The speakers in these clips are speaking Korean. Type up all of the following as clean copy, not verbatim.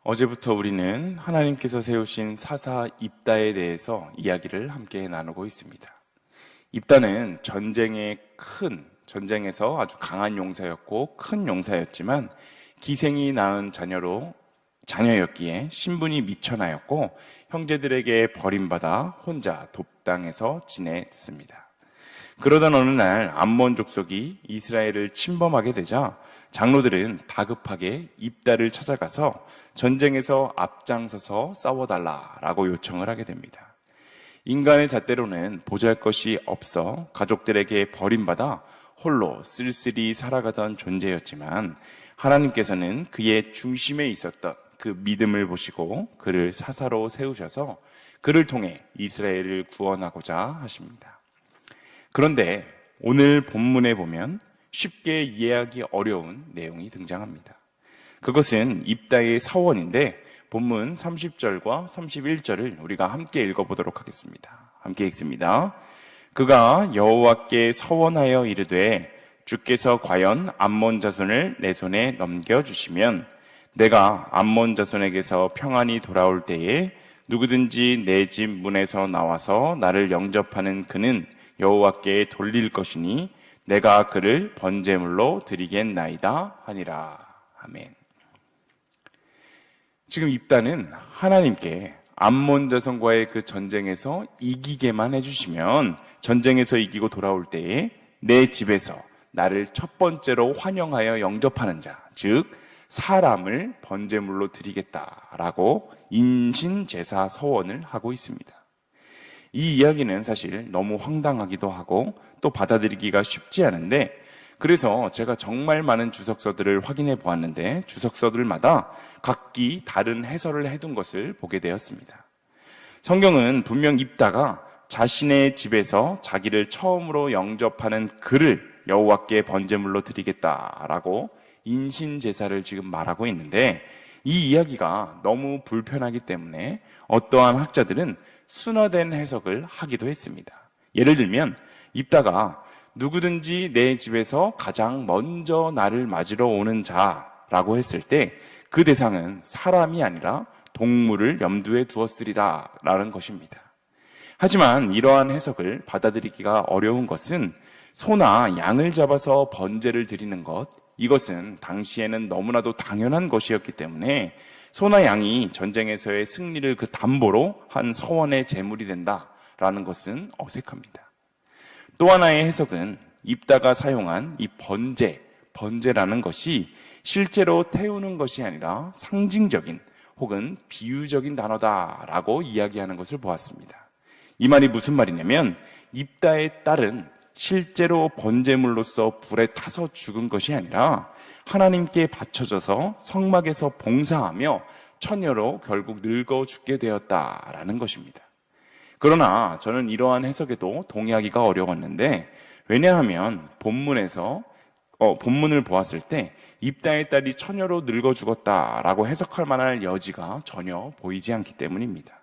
어제부터 우리는 하나님께서 세우신 사사 입다에 대해서 이야기를 함께 나누고 있습니다. 입다는 전쟁에서 아주 강한 용사였고 큰 용사였지만 기생이 낳은 자녀였기에 신분이 미천하였고 형제들에게 버림받아 혼자 돕당해서 지냈습니다. 그러던 어느 날 암몬 족속이 이스라엘을 침범하게 되자 장로들은 다급하게 입다를 찾아가서 전쟁에서 앞장서서 싸워달라라고 요청을 하게 됩니다. 인간의 잣대로는 보잘것이 없어 가족들에게 버림받아 홀로 쓸쓸히 살아가던 존재였지만 하나님께서는 그의 중심에 있었던 그 믿음을 보시고 그를 사사로 세우셔서 그를 통해 이스라엘을 구원하고자 하십니다. 그런데 오늘 본문에 보면 쉽게 이해하기 어려운 내용이 등장합니다. 그것은 입다의 서원인데 본문 30절과 31절을 우리가 함께 읽어보도록 하겠습니다. 함께 읽습니다. 그가 여호와께 서원하여 이르되 주께서 과연 암몬 자손을 내 손에 넘겨주시면 내가 암몬 자손에게서 평안히 돌아올 때에 누구든지 내 집 문에서 나와서 나를 영접하는 그는 여호와께 돌릴 것이니 내가 그를 번제물로 드리겠나이다 하니라. 아멘. 지금 입다는 하나님께 암몬 자손과의 그 전쟁에서 이기게만 해주시면 전쟁에서 이기고 돌아올 때에 내 집에서 나를 첫 번째로 환영하여 영접하는 자, 즉 사람을 번제물로 드리겠다라고 인신제사 서원을 하고 있습니다. 이 이야기는 사실 너무 황당하기도 하고 또 받아들이기가 쉽지 않은데, 그래서 제가 정말 많은 주석서들을 확인해 보았는데 주석서들마다 각기 다른 해설을 해둔 것을 보게 되었습니다. 성경은 분명 입다가 자신의 집에서 자기를 처음으로 영접하는 그를 여호와께 번제물로 드리겠다라고 인신제사를 지금 말하고 있는데, 이 이야기가 너무 불편하기 때문에 어떠한 학자들은 순화된 해석을 하기도 했습니다. 예를 들면 입다가 누구든지 내 집에서 가장 먼저 나를 맞으러 오는 자라고 했을 때 그 대상은 사람이 아니라 동물을 염두에 두었으리라 라는 것입니다. 하지만 이러한 해석을 받아들이기가 어려운 것은 소나 양을 잡아서 번제를 드리는 것, 이것은 당시에는 너무나도 당연한 것이었기 때문에 소나 양이 전쟁에서의 승리를 그 담보로 한 서원의 제물이 된다라는 것은 어색합니다. 또 하나의 해석은 입다가 사용한 이 번제라는 것이 실제로 태우는 것이 아니라 상징적인 혹은 비유적인 단어다라고 이야기하는 것을 보았습니다. 이 말이 무슨 말이냐면 입다의 딸은 실제로 번제물로서 불에 타서 죽은 것이 아니라 하나님께 바쳐져서 성막에서 봉사하며 처녀로 결국 늙어 죽게 되었다라는 것입니다. 그러나 저는 이러한 해석에도 동의하기가 어려웠는데, 왜냐하면 본문을 보았을 때 입다의 딸이 처녀로 늙어 죽었다라고 해석할 만한 여지가 전혀 보이지 않기 때문입니다.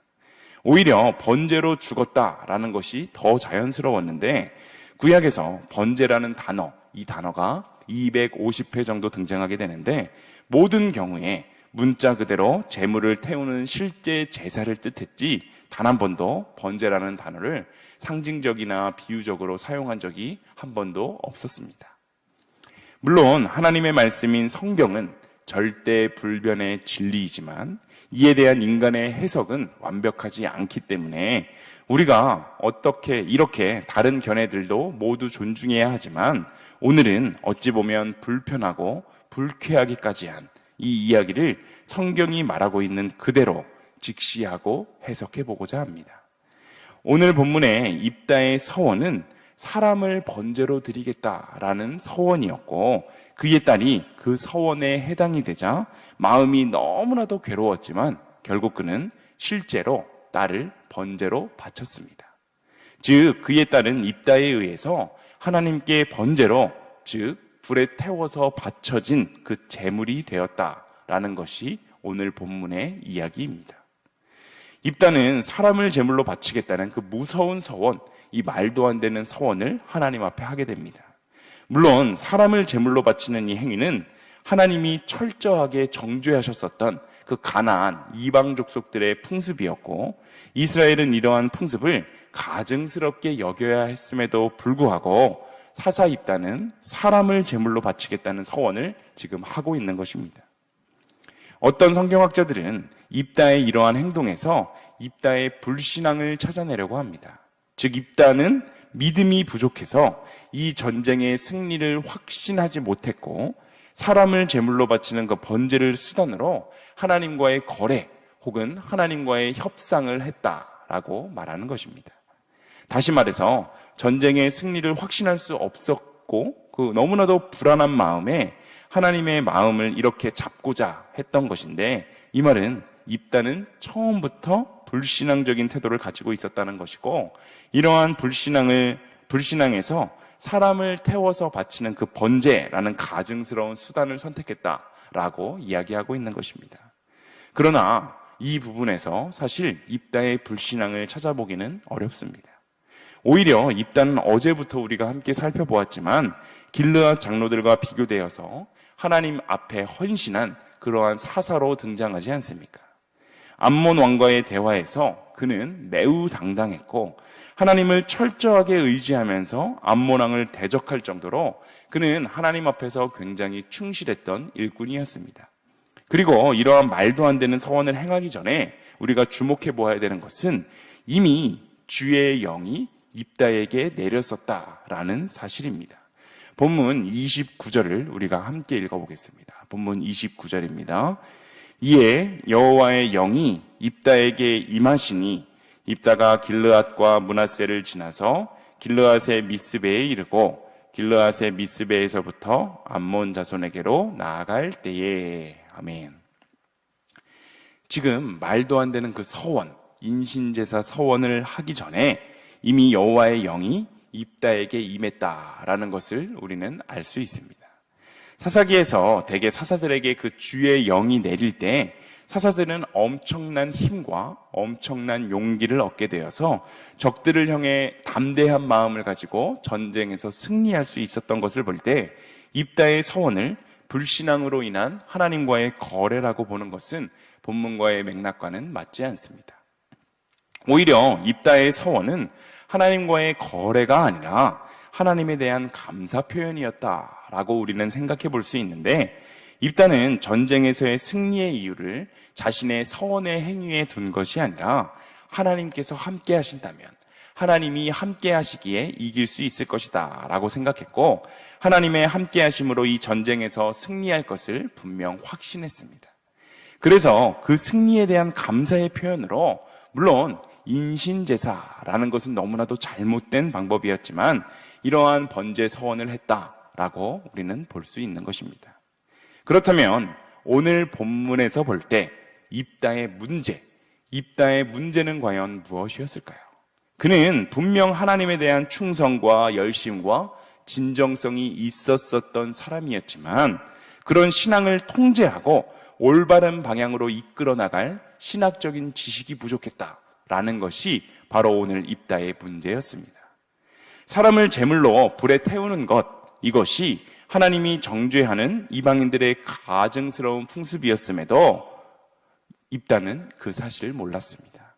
오히려 번제로 죽었다라는 것이 더 자연스러웠는데, 구약에서 번제라는 단어, 이 단어가 250회 정도 등장하게 되는데 모든 경우에 문자 그대로 제물을 태우는 실제 제사를 뜻했지 단 한 번도 번제라는 단어를 상징적이나 비유적으로 사용한 적이 한 번도 없었습니다. 물론 하나님의 말씀인 성경은 절대 불변의 진리이지만 이에 대한 인간의 해석은 완벽하지 않기 때문에 우리가 이렇게 다른 견해들도 모두 존중해야 하지만 오늘은 어찌 보면 불편하고 불쾌하기까지 한 이 이야기를 성경이 말하고 있는 그대로 직시하고 해석해 보고자 합니다. 오늘 본문의 입다의 서원은 사람을 번제로 드리겠다라는 서원이었고, 그의 딸이 그 서원에 해당이 되자 마음이 너무나도 괴로웠지만 결국 그는 실제로 딸을 번제로 바쳤습니다. 즉 그의 딸은 입다에 의해서 하나님께 번제로, 즉 불에 태워서 바쳐진 그 제물이 되었다라는 것이 오늘 본문의 이야기입니다. 입다는 사람을 제물로 바치겠다는 그 무서운 서원, 이 말도 안 되는 서원을 하나님 앞에 하게 됩니다. 물론 사람을 제물로 바치는 이 행위는 하나님이 철저하게 정죄하셨었던 그 가나안 이방 족속들의 풍습이었고, 이스라엘은 이러한 풍습을 가증스럽게 여겨야 했음에도 불구하고 사사 입다는 사람을 제물로 바치겠다는 서원을 지금 하고 있는 것입니다. 어떤 성경학자들은 입다의 이러한 행동에서 입다의 불신앙을 찾아내려고 합니다. 즉, 입다는 믿음이 부족해서 이 전쟁의 승리를 확신하지 못했고, 사람을 제물로 바치는 그 번제를 수단으로 하나님과의 거래 혹은 하나님과의 협상을 했다라고 말하는 것입니다. 다시 말해서 전쟁의 승리를 확신할 수 없었고, 그 너무나도 불안한 마음에 하나님의 마음을 이렇게 잡고자 했던 것인데, 이 말은 입다는 처음부터 불신앙적인 태도를 가지고 있었다는 것이고, 이러한 불신앙에서 사람을 태워서 바치는 그 번제라는 가증스러운 수단을 선택했다라고 이야기하고 있는 것입니다. 그러나 이 부분에서 사실 입다의 불신앙을 찾아보기는 어렵습니다. 오히려 입다는 어제부터 우리가 함께 살펴보았지만 길르앗 장로들과 비교되어서 하나님 앞에 헌신한 그러한 사사로 등장하지 않습니까? 암몬 왕과의 대화에서 그는 매우 당당했고, 하나님을 철저하게 의지하면서 암몬 왕을 대적할 정도로 그는 하나님 앞에서 굉장히 충실했던 일꾼이었습니다. 그리고 이러한 말도 안 되는 서원을 행하기 전에 우리가 주목해 보아야 되는 것은 이미 주의 영이 입다에게 내렸었다라는 사실입니다. 본문 29절을 우리가 함께 읽어보겠습니다. 본문 29절입니다. 이에 여호와의 영이 입다에게 임하시니 입다가 길르앗과 므낫세를 지나서 길르앗의 미스베에 이르고 길르앗의 미스베에서부터 암몬 자손에게로 나아갈 때에. 아멘. 지금 말도 안 되는 그 서원, 인신제사 서원을 하기 전에 이미 여호와의 영이 입다에게 임했다라는 것을 우리는 알 수 있습니다. 사사기에서 대개 사사들에게 그 주의 영이 내릴 때 사사들은 엄청난 힘과 엄청난 용기를 얻게 되어서 적들을 향해 담대한 마음을 가지고 전쟁에서 승리할 수 있었던 것을 볼 때 입다의 서원을 불신앙으로 인한 하나님과의 거래라고 보는 것은 본문과의 맥락과는 맞지 않습니다. 오히려 입다의 서원은 하나님과의 거래가 아니라 하나님에 대한 감사 표현이었다라고 우리는 생각해 볼 수 있는데, 입다는 전쟁에서의 승리의 이유를 자신의 서원의 행위에 둔 것이 아니라 하나님께서 함께 하신다면 하나님이 함께 하시기에 이길 수 있을 것이다 라고 생각했고, 하나님의 함께 하심으로 이 전쟁에서 승리할 것을 분명 확신했습니다. 그래서 그 승리에 대한 감사의 표현으로, 물론 인신제사라는 것은 너무나도 잘못된 방법이었지만 이러한 번제 서원을 했다라고 우리는 볼 수 있는 것입니다. 그렇다면 오늘 본문에서 볼 때 입다의 문제는 과연 무엇이었을까요? 그는 분명 하나님에 대한 충성과 열심과 진정성이 있었던 사람이었지만 그런 신앙을 통제하고 올바른 방향으로 이끌어 나갈 신학적인 지식이 부족했다라는 것이 바로 오늘 입다의 문제였습니다. 사람을 제물로 불에 태우는 것, 이것이 하나님이 정죄하는 이방인들의 가증스러운 풍습이었음에도 입다는 그 사실을 몰랐습니다.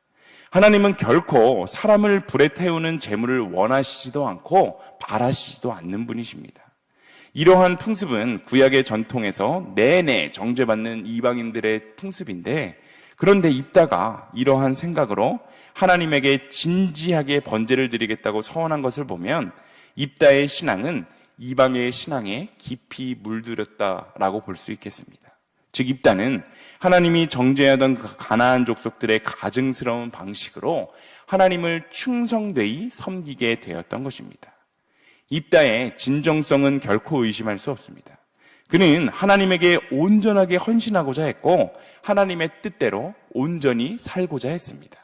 하나님은 결코 사람을 불에 태우는 제물을 원하시지도 않고 바라시지도 않는 분이십니다. 이러한 풍습은 구약의 전통에서 내내 정죄받는 이방인들의 풍습인데, 그런데 입다가 이러한 생각으로 하나님에게 진지하게 번제를 드리겠다고 서원한 것을 보면 입다의 신앙은 이방의 신앙에 깊이 물들었다라고 볼 수 있겠습니다. 즉 입다는 하나님이 정죄하던 그 가나안 족속들의 가증스러운 방식으로 하나님을 충성되이 섬기게 되었던 것입니다. 입다의 진정성은 결코 의심할 수 없습니다. 그는 하나님에게 온전하게 헌신하고자 했고 하나님의 뜻대로 온전히 살고자 했습니다.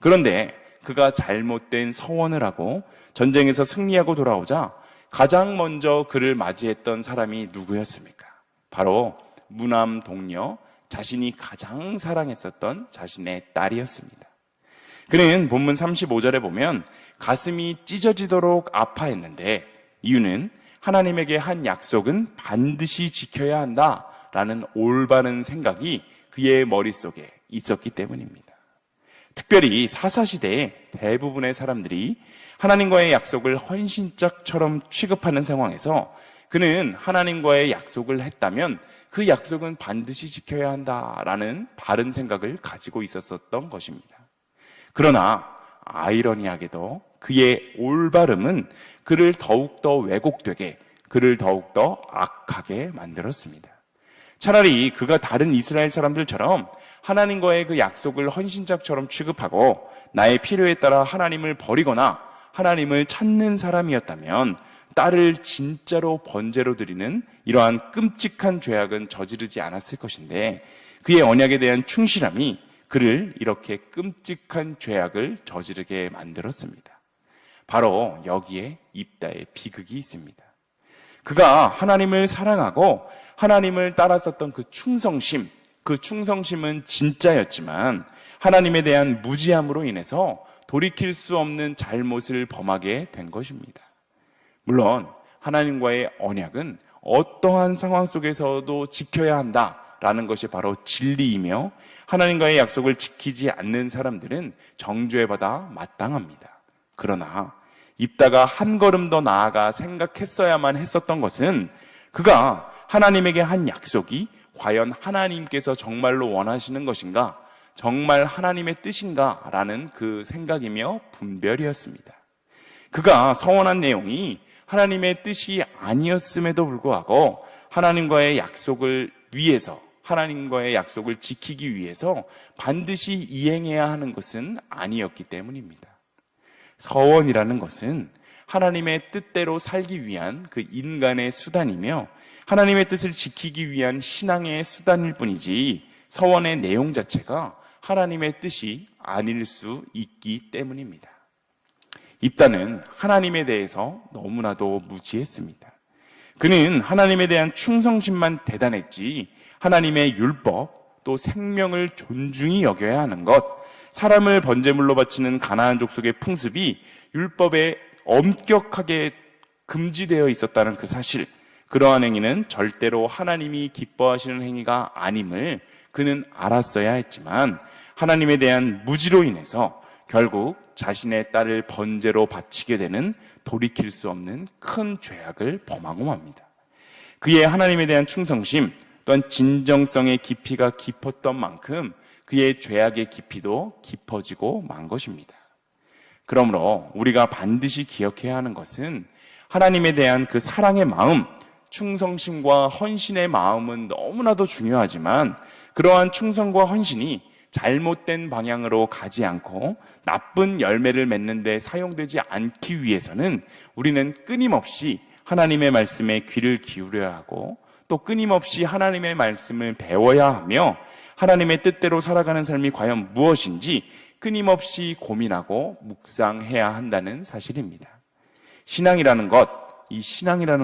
그런데 그가 잘못된 서원을 하고 전쟁에서 승리하고 돌아오자 가장 먼저 그를 맞이했던 사람이 누구였습니까? 바로 무남 동녀, 자신이 가장 사랑했었던 자신의 딸이었습니다. 그는 본문 35절에 보면 가슴이 찢어지도록 아파했는데 이유는 하나님에게 한 약속은 반드시 지켜야 한다 라는 올바른 생각이 그의 머릿속에 있었기 때문입니다. 특별히 사사시대에 대부분의 사람들이 하나님과의 약속을 헌신짝처럼 취급하는 상황에서 그는 하나님과의 약속을 했다면 그 약속은 반드시 지켜야 한다라는 바른 생각을 가지고 있었던 것입니다. 그러나 아이러니하게도 그의 올바름은 그를 더욱더 왜곡되게, 그를 더욱더 악하게 만들었습니다. 차라리 그가 다른 이스라엘 사람들처럼 하나님과의 그 약속을 헌신짝처럼 취급하고 나의 필요에 따라 하나님을 버리거나 하나님을 찾는 사람이었다면 딸을 진짜로 번제로 드리는 이러한 끔찍한 죄악은 저지르지 않았을 것인데 그의 언약에 대한 충실함이 그를 이렇게 끔찍한 죄악을 저지르게 만들었습니다. 바로 여기에 입다의 비극이 있습니다. 그가 하나님을 사랑하고 하나님을 따랐었던 그 충성심은 진짜였지만 하나님에 대한 무지함으로 인해서 돌이킬 수 없는 잘못을 범하게 된 것입니다. 물론 하나님과의 언약은 어떠한 상황 속에서도 지켜야 한다라는 것이 바로 진리이며 하나님과의 약속을 지키지 않는 사람들은 정죄 받아 마땅합니다. 그러나 입다가 한 걸음 더 나아가 생각했어야만 했었던 것은 그가 하나님에게 한 약속이 과연 하나님께서 정말로 원하시는 것인가, 정말 하나님의 뜻인가 라는 그 생각이며 분별이었습니다. 그가 서원한 내용이 하나님의 뜻이 아니었음에도 불구하고 하나님과의 약속을 위해서, 하나님과의 약속을 지키기 위해서 반드시 이행해야 하는 것은 아니었기 때문입니다. 서원이라는 것은 하나님의 뜻대로 살기 위한 그 인간의 수단이며 하나님의 뜻을 지키기 위한 신앙의 수단일 뿐이지 서원의 내용 자체가 하나님의 뜻이 아닐 수 있기 때문입니다. 입다는 하나님에 대해서 너무나도 무지했습니다. 그는 하나님에 대한 충성심만 대단했지 하나님의 율법, 또 생명을 존중히 여겨야 하는 것, 사람을 번제물로 바치는 가나안 족속의 풍습이 율법에 엄격하게 금지되어 있었다는 그 사실, 그러한 행위는 절대로 하나님이 기뻐하시는 행위가 아님을 그는 알았어야 했지만 하나님에 대한 무지로 인해서 결국 자신의 딸을 번제로 바치게 되는 돌이킬 수 없는 큰 죄악을 범하고 맙니다. 그의 하나님에 대한 충성심 또한 진정성의 깊이가 깊었던 만큼 그의 죄악의 깊이도 깊어지고 만 것입니다. 그러므로 우리가 반드시 기억해야 하는 것은 하나님에 대한 그 사랑의 마음, 충성심과 헌신의 마음은 너무나도 중요하지만 그러한 충성과 헌신이 잘못된 방향으로 가지 않고 나쁜 열매를 맺는 데 사용되지 않기 위해서는 우리는 끊임없이 하나님의 말씀에 귀를 기울여야 하고 또 끊임없이 하나님의 말씀을 배워야 하며 하나님의 뜻대로 살아가는 삶이 과연 무엇인지 끊임없이 고민하고 묵상해야 한다는 사실입니다. 신앙이라는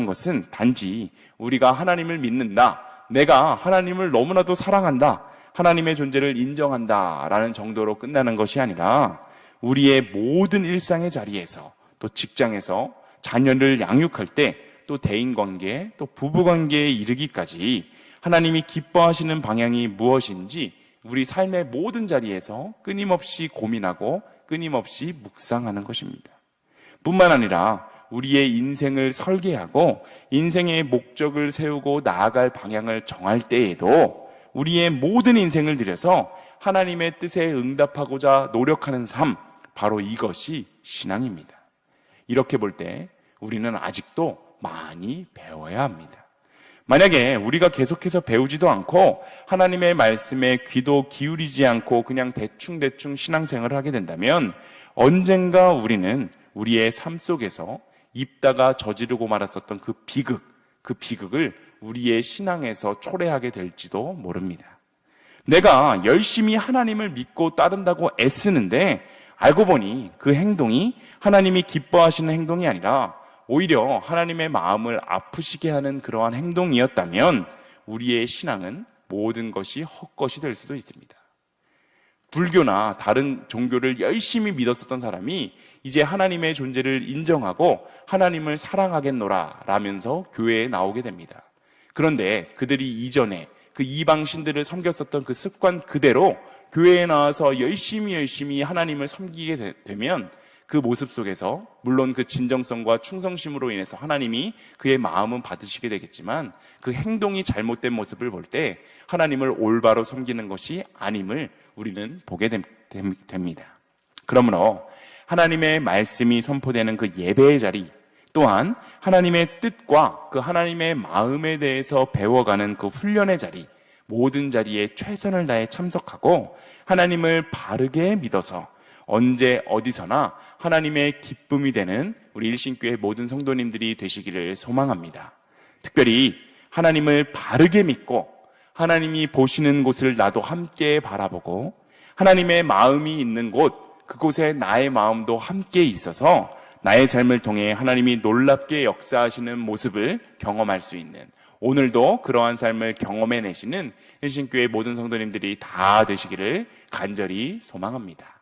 것은 단지 우리가 하나님을 믿는다, 내가 하나님을 너무나도 사랑한다, 하나님의 존재를 인정한다 라는 정도로 끝나는 것이 아니라 우리의 모든 일상의 자리에서 또 직장에서 자녀를 양육할 때 또 대인관계 또 부부관계에 이르기까지 하나님이 기뻐하시는 방향이 무엇인지 우리 삶의 모든 자리에서 끊임없이 고민하고 끊임없이 묵상하는 것입니다. 뿐만 아니라 우리의 인생을 설계하고 인생의 목적을 세우고 나아갈 방향을 정할 때에도 우리의 모든 인생을 들여서 하나님의 뜻에 응답하고자 노력하는 삶, 바로 이것이 신앙입니다. 이렇게 볼 때 우리는 아직도 많이 배워야 합니다. 만약에 우리가 계속해서 배우지도 않고 하나님의 말씀에 귀도 기울이지 않고 그냥 대충 신앙생활을 하게 된다면 언젠가 우리는 우리의 삶 속에서 입다가 저지르고 말았었던 그 비극을 우리의 신앙에서 초래하게 될지도 모릅니다. 내가 열심히 하나님을 믿고 따른다고 애쓰는데 알고 보니 그 행동이 하나님이 기뻐하시는 행동이 아니라 오히려 하나님의 마음을 아프시게 하는 그러한 행동이었다면 우리의 신앙은 모든 것이 헛것이 될 수도 있습니다. 불교나 다른 종교를 열심히 믿었었던 사람이 이제 하나님의 존재를 인정하고 하나님을 사랑하겠노라 라면서 교회에 나오게 됩니다. 그런데 그들이 이전에 그 이방 신들을 섬겼었던 그 습관 그대로 교회에 나와서 열심히 하나님을 섬기게 되면 그 모습 속에서 물론 그 진정성과 충성심으로 인해서 하나님이 그의 마음은 받으시게 되겠지만 그 행동이 잘못된 모습을 볼 때 하나님을 올바로 섬기는 것이 아님을 우리는 보게 됩니다. 그러므로 하나님의 말씀이 선포되는 그 예배의 자리, 또한 하나님의 뜻과 그 하나님의 마음에 대해서 배워가는 그 훈련의 자리, 모든 자리에 최선을 다해 참석하고 하나님을 바르게 믿어서 언제 어디서나 하나님의 기쁨이 되는 우리 일신교회 모든 성도님들이 되시기를 소망합니다. 특별히 하나님을 바르게 믿고 하나님이 보시는 곳을 나도 함께 바라보고 하나님의 마음이 있는 곳, 그곳에 나의 마음도 함께 있어서 나의 삶을 통해 하나님이 놀랍게 역사하시는 모습을 경험할 수 있는, 오늘도 그러한 삶을 경험해내시는 일신교회 모든 성도님들이 다 되시기를 간절히 소망합니다.